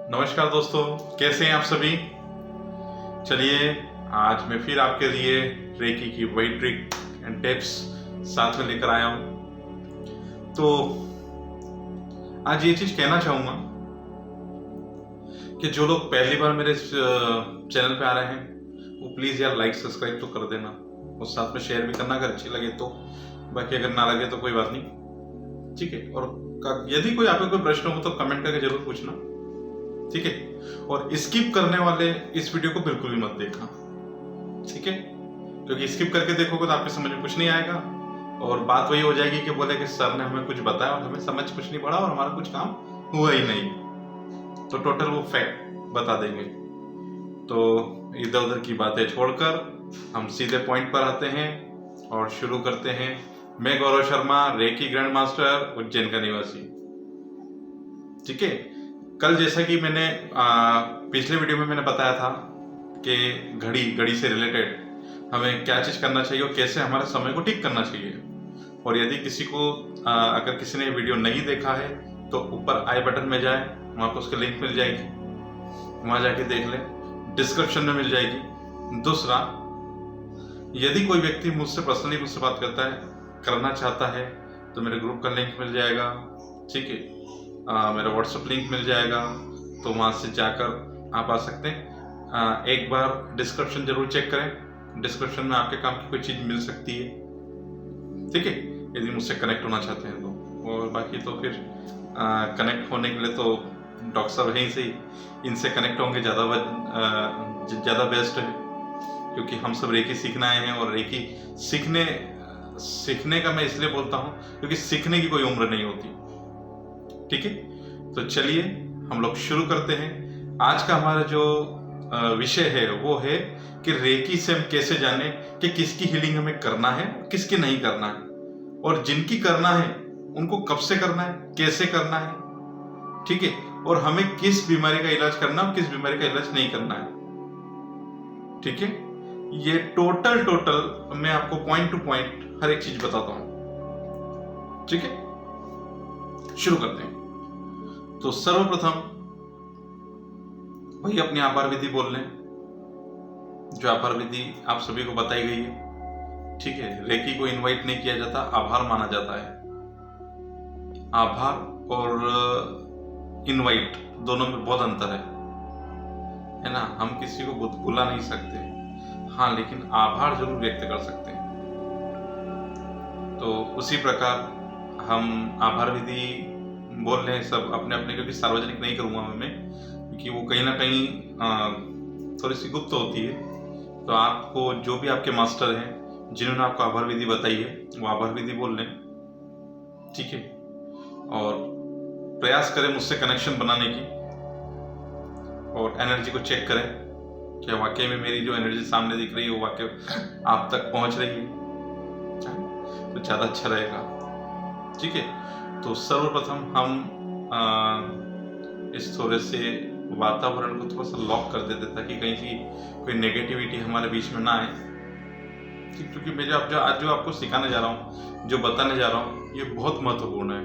नमस्कार दोस्तों, कैसे हैं आप सभी। चलिए आज मैं फिर आपके लिए रेकी की वही ट्रिक एंड टिप्स साथ में लेकर आया हूं। तो आज ये चीज कहना चाहूंगा कि जो लोग पहली बार मेरे चैनल पे आ रहे हैं वो प्लीज यार लाइक सब्सक्राइब तो कर देना और साथ में शेयर भी करना अगर अच्छी लगे तो। बाकी अगर ना लगे तो कोई बात नहीं, ठीक है। और यदि कोई आपका कोई प्रश्न हो तो कमेंट करके जरूर पूछना, ठीक है। और स्किप करने वाले इस वीडियो को बिल्कुल भी मत देखना, ठीक है, क्योंकि स्किप करके देखोगे तो आपके समझ में कुछ नहीं आएगा और बात वही हो जाएगी कि बोले कि सर ने हमें कुछ बताया और हमें समझ कुछ नहीं पड़ा और हमारा कुछ काम हुआ ही नहीं। तो टोटल वो फैक्ट बता देंगे। तो इधर उधर की बातें छोड़कर हम सीधे पॉइंट पर आते हैं और शुरू करते हैं। मैं Gaurav Sharma, reiki grand master, Ujjain का निवासी, ठीक है। कल जैसा कि मैंने पिछले वीडियो में मैंने बताया था कि घड़ी से रिलेटेड हमें क्या चीज करना चाहिए और कैसे हमारे समय को ठीक करना चाहिए। और यदि किसी को अगर किसी ने वीडियो नहीं देखा है तो ऊपर आई बटन में जाए, वहां पर उसकी लिंक मिल जाएगी, वहां जाके देख ले, डिस्क्रिप्शन में मिल जाएगी। दूसरा, यदि कोई व्यक्ति मुझसे पर्सनली बात करना चाहता है तो मेरे ग्रुप का लिंक मिल जाएगा, ठीक है। मेरा व्हाट्सएप लिंक मिल जाएगा, तो वहां से जाकर आप आ सकते हैं। एक बार डिस्क्रिप्शन जरूर चेक करें, डिस्क्रिप्शन में आपके काम की कोई चीज मिल सकती है, ठीक है, यदि मुझसे कनेक्ट होना चाहते हैं तो। और बाकी तो फिर कनेक्ट होने के लिए तो डॉक्टर साहब यहीं से ही इनसे कनेक्ट होंगे, ज़्यादा बेस्ट है, क्योंकि हम सब रेकी सीखना आए हैं। और रेकी सीखने का मैं इसलिए बोलता हूँ क्योंकि सीखने की कोई उम्र नहीं होती, ठीक है। तो चलिए हम लोग शुरू करते हैं। आज का हमारा जो विषय है वो है कि रेकी से हम कैसे जाने कि किसकी हीलिंग हमें करना है, किसकी नहीं करना है, और जिनकी करना है उनको कब से करना है, कैसे करना है, ठीक है, और हमें किस बीमारी का इलाज करना और किस बीमारी का इलाज नहीं करना है, ठीक है। ये टोटल मैं आपको पॉइंट टू पॉइंट हर एक चीज बताता हूं, ठीक है। शुरू करते हैं। तो सर्वप्रथम वही अपनी आभार विधि बोल लें, जो आभार विधि आप सभी को बताई गई है, ठीक है। रेकी को इनवाइट नहीं किया जाता, आभार माना जाता है। आभार और इनवाइट दोनों में बहुत अंतर है ना। हम किसी को बुला नहीं सकते, हाँ, लेकिन आभार जरूर व्यक्त कर सकते हैं। तो उसी प्रकार हम आभार विधि बोल रहे हैं सब अपने अपने, क्योंकि सार्वजनिक नहीं करूंगा मैं, क्योंकि वो कहीं ना कहीं थोड़ी सी गुप्त होती है। तो आपको जो भी आपके मास्टर हैं जिन्होंने आपको आभार विधि बताई है वो आभार विधि बोल लें, ठीक है। और प्रयास करें मुझसे कनेक्शन बनाने की और एनर्जी को चेक करें क्या वाकई में मेरी जो एनर्जी सामने दिख रही है वो वाकई आप तक पहुंच रही है, तो ज़्यादा अच्छा रहेगा, ठीक है। तो सर्वप्रथम हम इस थोड़े से वातावरण को थोड़ा सा लॉक कर देते ताकि कहीं की कोई नेगेटिविटी हमारे बीच में ना आए, ठीक। क्योंकि मैं आज जो आपको सिखाने जा रहा हूँ, जो बताने जा रहा हूँ, ये बहुत महत्वपूर्ण है।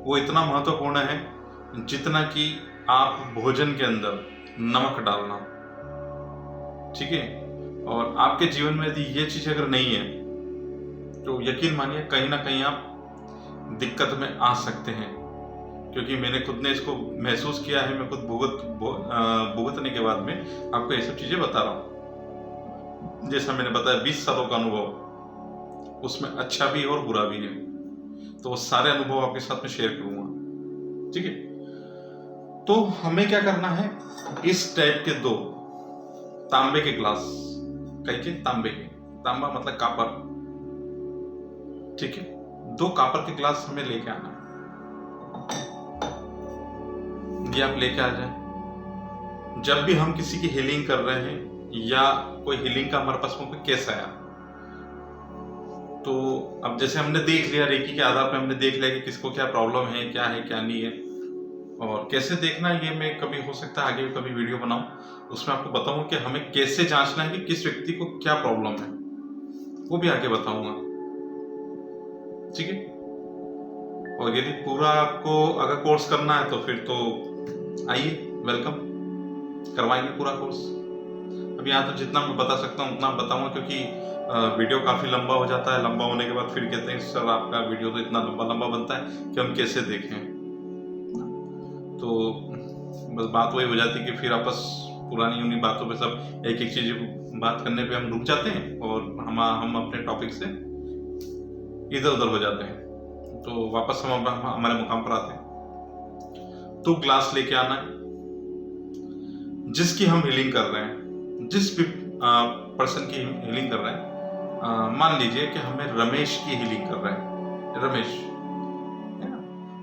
वो इतना महत्वपूर्ण है जितना कि आप भोजन के अंदर नमक डालना, ठीक है। और आपके जीवन में यदि ये चीज अगर नहीं है तो यकीन मानिए कहीं ना कहीं आप दिक्कत में आ सकते हैं, क्योंकि मैंने खुद ने इसको महसूस किया है। मैं खुद भुगतने के बाद में आपको ये सब चीजें बता रहा हूँ। जैसा मैंने बताया 20 सालों का अनुभव, उसमें अच्छा भी है और बुरा भी है, तो वो सारे अनुभव आपके साथ में शेयर करूंगा, ठीक है। तो हमें क्या करना है, इस टाइप के 2 तांबे के ग्लास, कहीं के तांबे के, तांबा मतलब कापर, ठीक है। 2 कापर के ग्लास हमें लेके आना है। ये आप लेके आ जाए। जब भी हम किसी की हीलिंग कर रहे हैं या कोई हीलिंग का हमारे पास में कोई केस आया, तो अब जैसे हमने देख लिया, रेकी के आधार पर हमने देख लिया कि किसको क्या प्रॉब्लम है, क्या नहीं है, और कैसे देखना है ये मैं कभी हो सकता है आगे भी कभी वीडियो बनाऊं, उसमें आपको बताऊंगा कि हमें कैसे जांचना है कि किस व्यक्ति को क्या प्रॉब्लम है, वो भी आगे बताऊंगा, ठीक है। और यदि पूरा आपको अगर कोर्स करना है तो फिर तो आइए, वेलकम, करवाएंगे पूरा कोर्स। अब यहाँ तो जितना मैं बता सकता हूँ उतना बताऊंगा, क्योंकि वीडियो काफ़ी लंबा हो जाता है। लंबा होने के बाद फिर कहते हैं सर आपका वीडियो तो इतना लंबा लंबा बनता है कि हम कैसे देखें। तो बस बात वही हो जाती है कि फिर आपस पुरानी उन्हीं बातों पे सब एक एक चीज़ बात करने पे हम रुक जाते हैं और हम अपने टॉपिक से इधर उधर हो जाते हैं। तो वापस हम हमारे मुकाम पर आते हैं। तो ग्लास लेके आना है, जिसकी हम हीलिंग कर रहे हैं, जिस भी पर्सन की हीलिंग कर रहे हैं, मान लीजिए कि हमें रमेश की हीलिंग कर रहे हैं, रमेश है ना।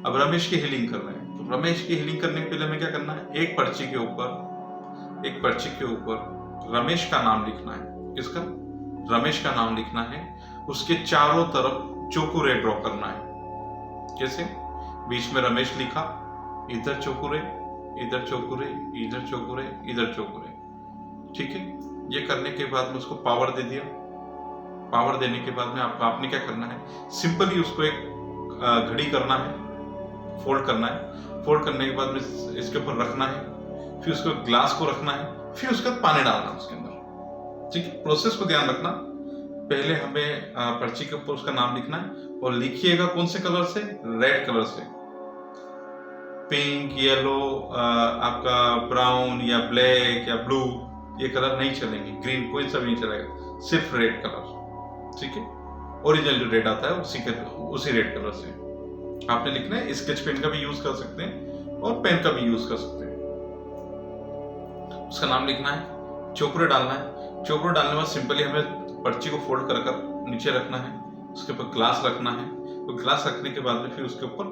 अब रमेश की हीलिंग कर रहे हैं, तो रमेश की हीलिंग करने के पहले हमें क्या करना है, एक पर्ची के ऊपर रमेश का नाम लिखना है। किसका? रमेश का नाम लिखना है। उसके चारों तरफ चौकुरे ड्रॉ करना है। कैसे? बीच में रमेश लिखा, इधर चौकुरे, इधर चौकुरे, इधर चौकुरे, इधर चौकुरे। ठीक है, ये करने के बाद में उसको पावर दे दिया। पावर देने के बाद में आपने क्या करना है, सिंपली उसको एक घड़ी करना है, फोल्ड करना है। फोल्ड करने के बाद में इसके ऊपर रखना है, फिर उसको ग्लास को रखना है, फिर उसके बाद पानी डालना है उसके अंदर। ठीक है, प्रोसेस को ध्यान रखना। पहले हमें पर्ची के ऊपर उसका नाम लिखना है और लिखिएगा कौन से कलर से? रेड कलर से। पिंक, येलो, आपका ब्राउन या ब्लैक या ब्लू, ये कलर नहीं चलेंगे। ग्रीन कोई सा भी नहीं चलेगा, सिर्फ रेड कलर। ठीक है, ओरिजिनल जो रेड आता है उसी रेड कलर से आपने लिखना है। स्केच पेन का भी यूज कर सकते हैं और पेन का भी यूज कर सकते हैं। उसका नाम लिखना है, चौकुरे डालना है। चौकुरे डालने के बाद सिंपली हमें पर्ची को फोल्ड कर नीचे रखना है, उसके ऊपर ग्लास रखना है। तो ग्लास रखने के बाद में फिर उसके ऊपर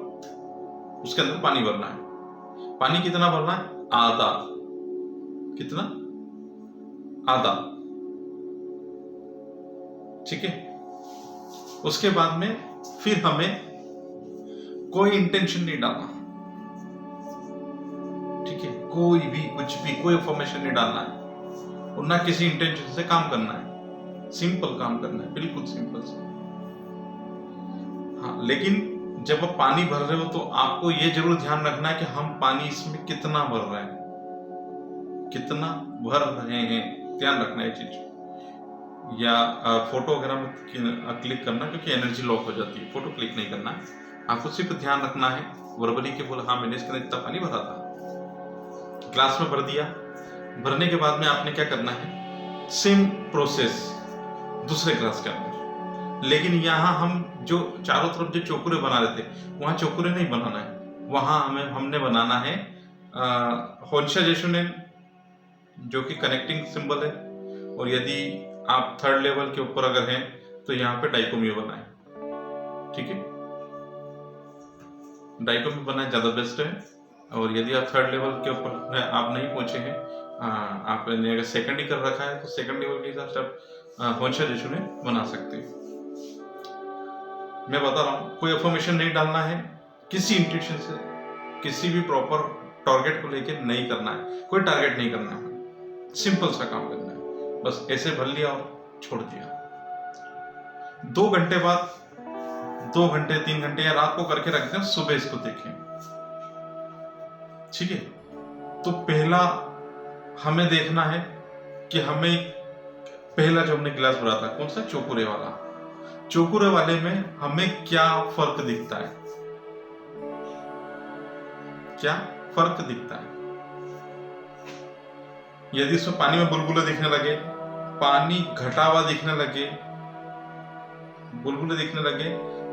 उसके अंदर पानी भरना है। पानी कितना भरना है? आधा। कितना? आधा। ठीक है, उसके बाद में फिर हमें कोई इंटेंशन नहीं डालना। ठीक है, कोई भी कुछ भी कोई इंफॉर्मेशन नहीं डालना है और ना किसी इंटेंशन से काम करना है। सिंपल काम करना है, बिल्कुल सिंपल से। हाँ, लेकिन जब आप पानी भर रहे हो तो आपको ये जरूर ध्यान रखना है कि हम पानी इसमें कितना भर रहे हैं, कितना भर रहे हैं, ध्यान रखना है चीज। या फोटो वगैरह में क्लिक करना, क्योंकि एनर्जी लॉक हो जाती है। फोटो क्लिक नहीं करना है, आपको सिर्फ ध्यान रखना है वर्बली के बोला हाँ मैंने इसके अंदर इतना पानी भरा था। ग्लास में भर दिया। भरने के बाद में आपने क्या करना है, सेम प्रोसेस दूसरे ग्लास के अंदर। लेकिन यहाँ हम जो चारों तरफ जो चौकुरे बना रहे थे, वहां चौकुरे नहीं बनाना है। वहां हमने बनाना है होंशा जेशुनेन, जो कि कनेक्टिंग सिंबल है। और यदि आप थर्ड लेवल के ऊपर अगर हैं तो यहाँ पे डाइकोमियो बनाए। ठीक है, डाइकोमियो बनाए ज्यादा बेस्ट है। और यदि आप थर्ड लेवल के ऊपर आप नहीं पहुंचे हैं, आपने अगर सेकंड ही कर रखा है तो सेकंड लेवल के हिसाब से आप होंशा जेशुनेन बना सकते हैं। मैं बता रहा हूँ, कोई अफर्मेशन नहीं डालना है, किसी इंटेंशन से किसी भी प्रॉपर टारगेट को लेके नहीं करना है। कोई टारगेट नहीं करना है, सिंपल सा काम करना है। बस ऐसे भर लिया और छोड़ दिया। 2 घंटे बाद, 2 घंटे 3 घंटे या रात को करके रख दें, सुबह इसको देखें। ठीक है, तो पहला हमें देखना है कि हमें पहला जो हमने गिलास भरा था कौन सा, चौकुरे वाला, चौकुरे वाले में हमें क्या फर्क दिखता है, क्या फर्क दिखता है। यदि इसमें पानी में बुलबुले दिखने लगे, पानी घटा हुआ दिखने लगे, बुलबुले दिखने लगे,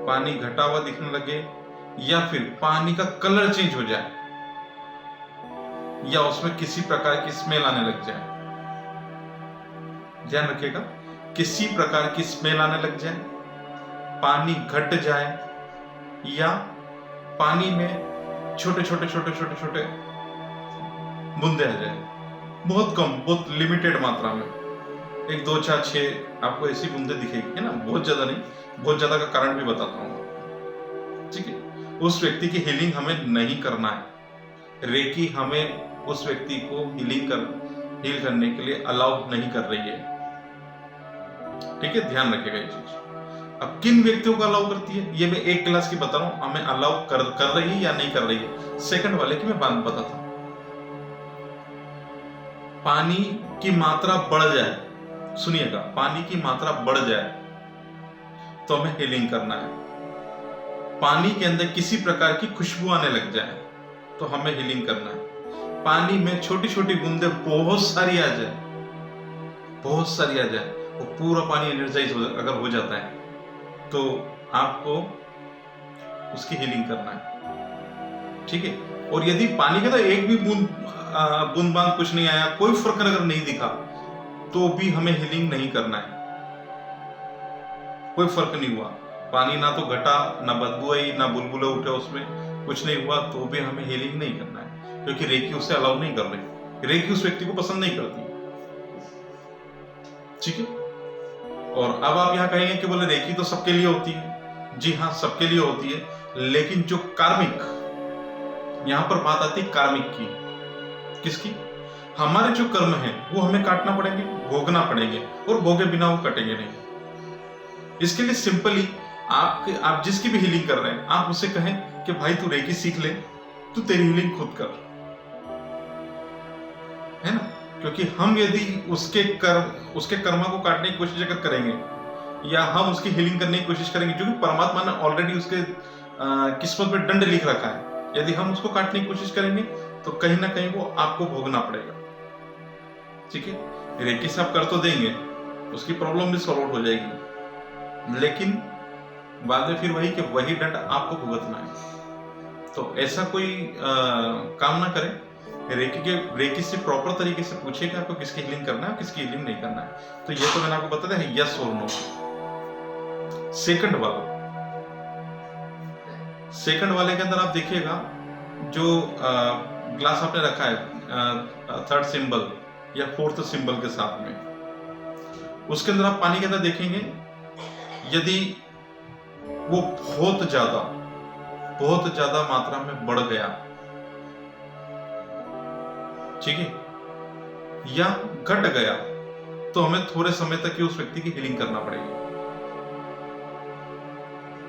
पानी घटा हुआ दिखने लगे, या फिर पानी का कलर चेंज हो जाए, या उसमें किसी प्रकार की स्मेल आने लग जाए, ध्यान रखिएगा, किसी प्रकार की स्मेल आने लग जाए, पानी घट जाए, या पानी में छोटे छोटे छोटे छोटे छोटे बूंदे आ जाए, बहुत कम, बहुत लिमिटेड मात्रा में, 1 2 4 6 आपको ऐसी बूंदे दिखेगी, है ना, बहुत ज्यादा नहीं। बहुत ज्यादा का कारण भी बताता हूँ। ठीक है, उस व्यक्ति की हीलिंग हमें नहीं करना है। रेकी हमें उस व्यक्ति को हील करने के लिए अलाउ नहीं कर रही है। ठीक है, ध्यान रखिएगा ये चीज। अब किन व्यक्तियों को अलाउ करती है, ये मैं एक क्लास की बता रहा हूं, हमें अलाउ कर रही है या नहीं कर रही है। सेकंड वाले की मैं बात बताता हूं। पानी की मात्रा बढ़ जाए, सुनिएगा, पानी की मात्रा बढ़ जाए तो हमें हीलिंग करना है। पानी के अंदर किसी प्रकार की खुशबू आने लग जाए तो हमें हीलिंग करना है। पानी में छोटी छोटी बूंदे बहुत सारी आ जाए, बहुत सारी आ जाए, वो पूरा पानी एनर्जाइज अगर हो जाता है तो आपको उसकी हीलिंग करना है, ठीक है। और यदि पानी के अंदर एक भी बूंद बांद कुछ नहीं आया, कोई फर्क अगर नहीं दिखा, तो भी हमें हीलिंग नहीं करना है। कोई फर्क नहीं हुआ, पानी ना तो घटा, ना बदबू आई, ना बुलबुले उठे, उसमें कुछ नहीं हुआ, तो भी हमें हीलिंग नहीं करना है, क्योंकि रेकी उसे अलाउ नहीं कर रही। रेकी उस व्यक्ति को पसंद नहीं करती, ठीक है। और अब आप यहाँ कहेंगे कि बोले रेकी तो सबके लिए होती है। जी हाँ, सबके लिए होती है, लेकिन जो कार्मिक, यहां पर बात आती है कार्मिक की। किसकी? हमारे जो कर्म है वो हमें काटना पड़ेंगे, भोगना पड़ेंगे, और भोगे बिना वो कटेंगे नहीं। इसके लिए सिंपली आप जिसकी भी हीलिंग कर रहे हैं, आप उसे कहें कि भाई तू रेकी सीख ले, तू तेरी हीलिंग खुद कर, है ना। क्योंकि हम यदि उसके कर्म को काटने की कोशिश अगर करेंगे, या हम उसकी हीलिंग करने की कोशिश करेंगे, जो कि परमात्मा ने ऑलरेडी उसके किस्मत में दंड लिख रखा है, यदि हम उसको काटने की कोशिश करेंगे तो कहीं ना कहीं वो आपको भोगना पड़ेगा, ठीक है। रेकी से आप कर तो देंगे, उसकी प्रॉब्लम भी सॉल्व हो जाएगी, लेकिन बाद में फिर वही दंड आपको भुगतना है। तो ऐसा कोई काम ना करें। रेकी से प्रॉपर तरीके से पूछिए कि आपको किसकी हीलिंग करना है, किसकी हीलिंग नहीं करना है। तो ये तो मैंने आपको बताया है, यस और नो। सेकंड वाले के अंदर आप देखिएगा, जो ग्लास आपने रखा है थर्ड सिंबल या फोर्थ सिंबल के साथ में, उसके अंदर आप पानी के अंदर देखेंगे, यदि वो बहुत ज्यादा मात्रा में बढ़ गया, ठीक है, या घट गया, तो हमें थोड़े समय तक ही उस व्यक्ति की हीलिंग करना पड़ेगी,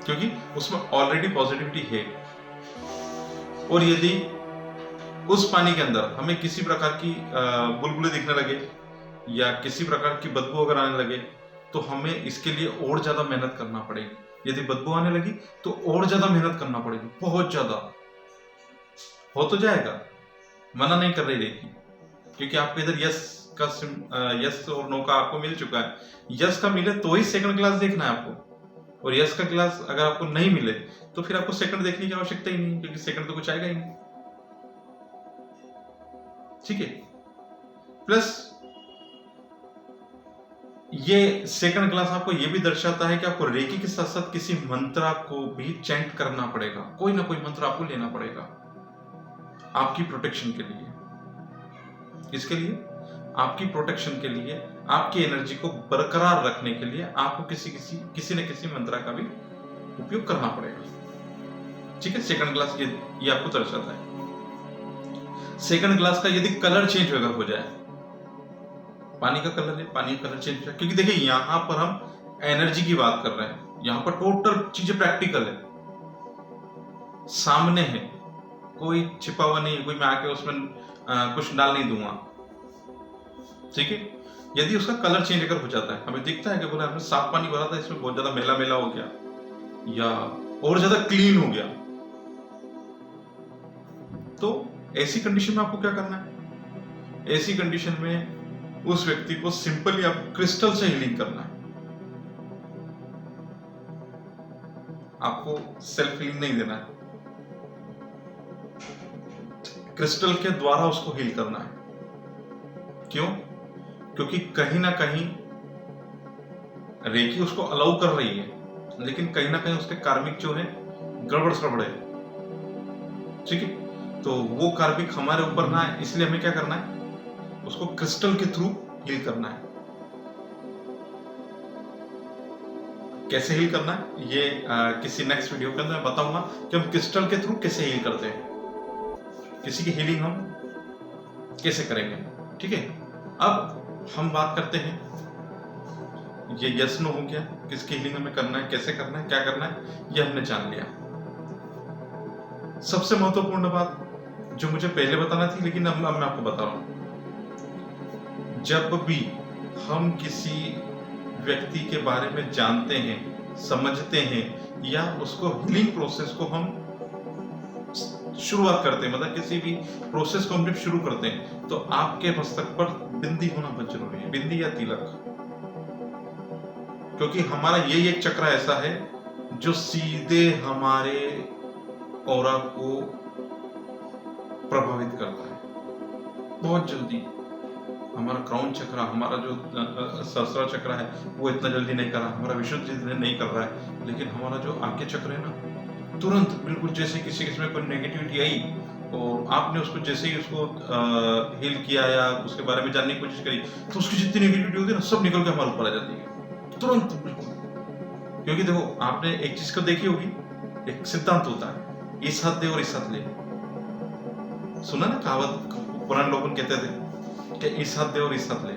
क्योंकि उसमें ऑलरेडी पॉजिटिविटी है। और यदि उस पानी के अंदर हमें किसी प्रकार की बुलबुले दिखने लगे, या किसी प्रकार की बदबू अगर आने लगे, तो हमें इसके लिए और ज्यादा मेहनत करना पड़ेगी। यदि बदबू आने लगी तो और ज्यादा मेहनत करना पड़ेगी, बहुत ज्यादा। हो तो जाएगा, मना नहीं कर रही रहेगी, क्योंकि आपको इधर यस और नो का आपको मिल चुका है। यस का मिले तो ही सेकंड क्लास देखना है आपको, और यस का क्लास अगर आपको नहीं मिले तो फिर आपको सेकंड देखने की आवश्यकता ही नहीं, क्योंकि सेकंड तो कुछ आएगा ही नहीं, ठीक है। प्लस ये सेकंड क्लास आपको ये भी दर्शाता है कि आपको रेकी के साथ साथ किसी मंत्र को भी चैंट करना पड़ेगा, कोई ना कोई मंत्र आपको लेना पड़ेगा आपकी प्रोटेक्शन के लिए। इसके लिए आपकी प्रोटेक्शन के लिए, आपकी एनर्जी को बरकरार रखने के लिए आपको किसी न किसी मंत्र का भी उपयोग करना पड़ेगा, ठीक है। सेकंड क्लास ये आपको दर्शाता है। सेकंड क्लास का यदि कलर चेंज हो जाए, पानी का कलर है, पानी का कलर चेंज हो जाए, क्योंकि देखिए यहां पर हम एनर्जी की बात कर रहे हैं, यहां पर टोटल चीजें प्रैक्टिकल है, सामने है, कोई छिपा हुआ नहीं, कोई मैं आके उसमें कुछ डाल नहीं दूंगा, ठीक है। यदि उसका कलर चेंज अगर हो जाता है, हमें दिखता है कि बोला हमने साफ पानी भरा था, इसमें बहुत ज्यादा मैला मैला हो गया, या और ज्यादा क्लीन हो गया, तो ऐसी कंडीशन में आपको क्या करना है? ऐसी कंडीशन में उस व्यक्ति को सिंपली आप क्रिस्टल से हीलिंग करना है। आपको सेल्फ हीलिंग नहीं देना है, क्रिस्टल के द्वारा उसको हील करना है। क्यों? क्योंकि कहीं ना कहीं रेकी उसको अलाउ कर रही है, लेकिन कहीं ना कहीं उसके कार्मिक जो है गड़बड़ सड़बड़ है, ठीक है। तो वो कार्मिक हमारे ऊपर ना है, इसलिए हमें क्या करना है? उसको क्रिस्टल के थ्रू हील करना है। कैसे हील करना है ये किसी नेक्स्ट वीडियो के अंदर मैं बताऊंगा कि हम क्रिस्टल के थ्रू कैसे हील करते हैं, किसी की हीलिंग हम कैसे करेंगे, ठीक है। अब हम बात करते हैं, ये यस नो हो गया, किसकी हीलिंग हमें करना है, कैसे करना है, क्या करना है, ये हमने जान लिया। सबसे महत्वपूर्ण बात जो मुझे पहले बताना थी, लेकिन अब मैं आपको बता रहा हूं, जब भी हम किसी व्यक्ति के बारे में जानते हैं, समझते हैं या उसको हीलिंग प्रोसेस को हम शुरुआत करते हैं, मतलब किसी भी प्रोसेस को हम जब शुरू करते हैं तो आपके मस्तक पर बिंदी होना बहुत जरूरी है, बिंदी या तिलक, क्योंकि हमारा यही एक चक्र ऐसा है जो सीधे हमारे ऑरा को प्रभावित करता है बहुत जल्दी। हमारा क्राउन चक्र, हमारा जो सहस्रार चक्र है वो इतना जल्दी नहीं कर रहा, हमारा विशुद्ध नहीं कर रहा है, लेकिन हमारा जो आज्ञा चक्र है ना, तुरंत बिल्कुल जैसे किसी में कोई नेगेटिविटी आई और आपने उसको जैसे ही उसको हील किया या उसके बारे में जानने की कोशिश करी तो उसकी जितनी नेगेटिविटी होती है ना सब निकल के हमारे ऊपर आ जाती है तुरंत, बिल्कुल। क्योंकि देखो आपने एक चीज को देखी होगी, एक सिद्धांत होता है, इस हाथ दे और इस हाथ ले, सुना ना कहावत, पुराने लोग कहते थे कि इस हाथ दे और इस हाथ ले।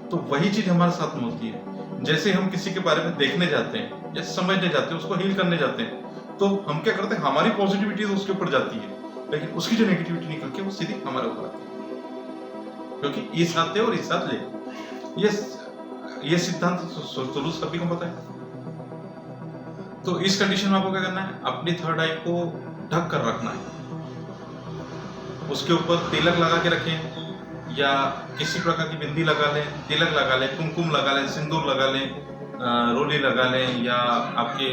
तो वही चीज हमारे साथ में होती है। जैसे हम किसी के बारे में देखने जाते हैं या समझने जाते हैं, उसको हील करने जाते हैं, तो हम क्या करते हैं, हमारी पॉजिटिविटी तो उसके ऊपर जाती है, लेकिन उसकी जो नेगेटिविटी निकल के वो सीधी हमारे ऊपर आती है, क्योंकि इस हाथ दे और इस हाथ ले, ये सिद्धांत तो सभी को पता है। तो इस कंडीशन में आपको क्या करना है, अपनी थर्ड आई को ढक कर रखना है, उसके ऊपर तिलक लगा के रखें या किसी प्रकार की बिंदी लगा लें, तिलक लगा लें, कुमकुम लगा लें, सिंदूर लगा लें, रोली लगा लें या आपके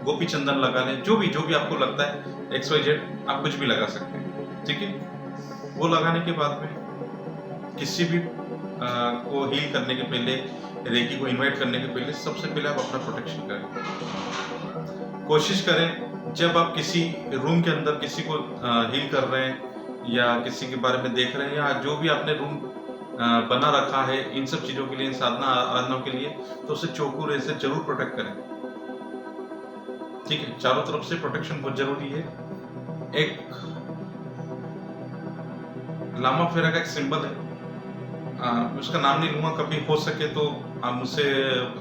गोपी चंदन लगा लें, जो भी आपको लगता है XYZ आप कुछ भी लगा सकते हैं, ठीक है। वो लगाने के बाद में किसी भी को हील करने के पहले, रेकी को इनवाइट करने के पहले सबसे पहले आप अपना प्रोटेक्शन करें। कोशिश करें जब आप किसी रूम के अंदर किसी को हील कर रहे हैं या किसी के बारे में देख रहे हैं या जो भी आपने रूम बना रखा है इन सब चीजों के लिए, इन साधना आराधनाओं के लिए, तो उसे चौकू रे से जरूर प्रोटेक्ट करें, ठीक है। चारों तरफ से प्रोटेक्शन बहुत जरूरी है। एक लामा फेरा का एक सिंबल है, उसका नाम नहीं लूंगा, कभी हो सके तो आप मुझसे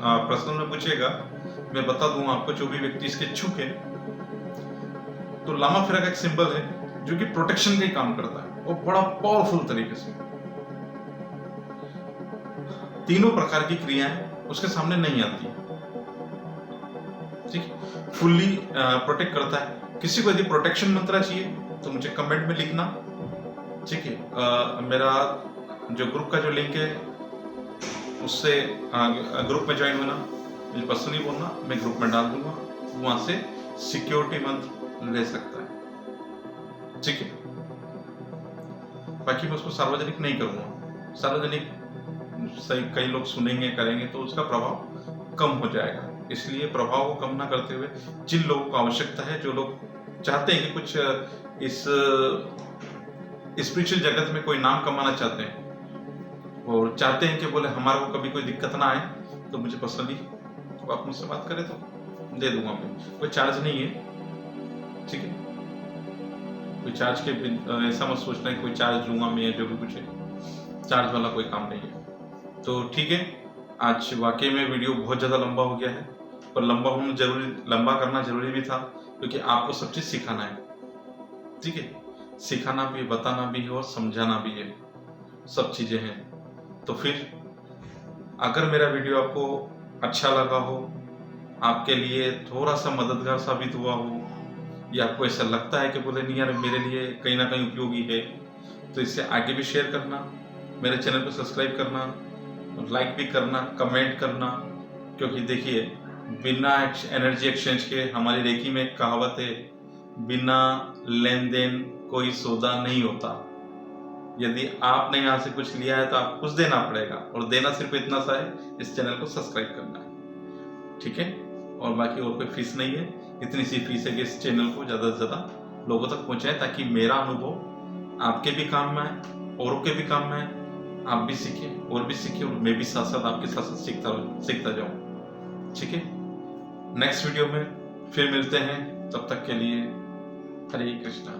पर्सनल में पूछिएगा, मैं बता दूंगा आपको, जो भी व्यक्ति इसके इच्छुक है। तो लामा फेरा का एक सिंबल है जो कि प्रोटेक्शन का ही काम करता है और बड़ा पावरफुल तरीके से। तीनों प्रकार की क्रियाएं उसके सामने नहीं आती, ठीक, फुल्ली प्रोटेक्ट करता है। किसी को यदि प्रोटेक्शन मंत्र चाहिए तो मुझे कमेंट में लिखना, ठीक है। मेरा जो ग्रुप का जो लिंक है उससे ग्रुप में ज्वाइन होना, मुझे पर्सनली बोलना, मैं ग्रुप में डाल दूंगा, वहां से सिक्योरिटी मंत्र ले सकता है, ठीक है। बाकी मैं उसको सार्वजनिक नहीं करूंगा, सार्वजनिक सही कई लोग सुनेंगे करेंगे तो उसका प्रभाव कम हो जाएगा, इसलिए प्रभाव को कम ना करते हुए जिन लोगों को आवश्यकता है, जो लोग चाहते हैं कि कुछ इस स्पिरिचुअल जगत में कोई नाम कमाना चाहते हैं और चाहते हैं कि बोले हमारे को कभी कोई दिक्कत ना आए, तो मुझे पर्सनली तो आप मुझसे बात करें तो दे दूंगा, मैं कोई चार्ज नहीं है, ठीक है। कोई चार्ज के ऐसा मत सोचना है कोई चार्ज लूंगा मैं, जो भी कुछ है चार्ज वाला कोई काम नहीं है। तो ठीक है, आज वाकई में वीडियो बहुत ज़्यादा लंबा हो गया है, पर लंबा करना जरूरी भी था, क्योंकि आपको सब चीज़ सिखाना है, ठीक है। सिखाना भी, बताना भी है और समझाना भी है, सब चीज़ें हैं। तो फिर अगर मेरा वीडियो आपको अच्छा लगा हो, आपके लिए थोड़ा सा मददगार साबित हुआ हो, या आपको ऐसा लगता है कि बोले नहीं यार मेरे लिए कहीं ना कहीं उपयोगी है, तो इससे आगे भी शेयर करना, मेरे चैनल को सब्सक्राइब करना, लाइक भी करना, कमेंट करना, क्योंकि देखिए बिना एनर्जी एक्सचेंज के, हमारी रेकी में एक कहावत है, बिना लेन देन कोई सौदा नहीं होता। यदि आपने यहाँ से कुछ लिया है तो आप कुछ देना पड़ेगा, और देना सिर्फ इतना सा है, इस चैनल को सब्सक्राइब करना है, ठीक है। और बाकी और कोई फीस नहीं है, इतनी सी फीस है कि इस चैनल को ज़्यादा से ज़्यादा लोगों तक पहुँचाए, ताकि मेरा अनुभव आपके भी काम में आए, औरों के भी काम में आए, आप भी सीखें और भी सीखें, और मैं भी साथ साथ आपके साथ साथ सीखता जाऊँ, ठीक है। नेक्स्ट वीडियो में फिर मिलते हैं, तब तक के लिए हरे कृष्णा।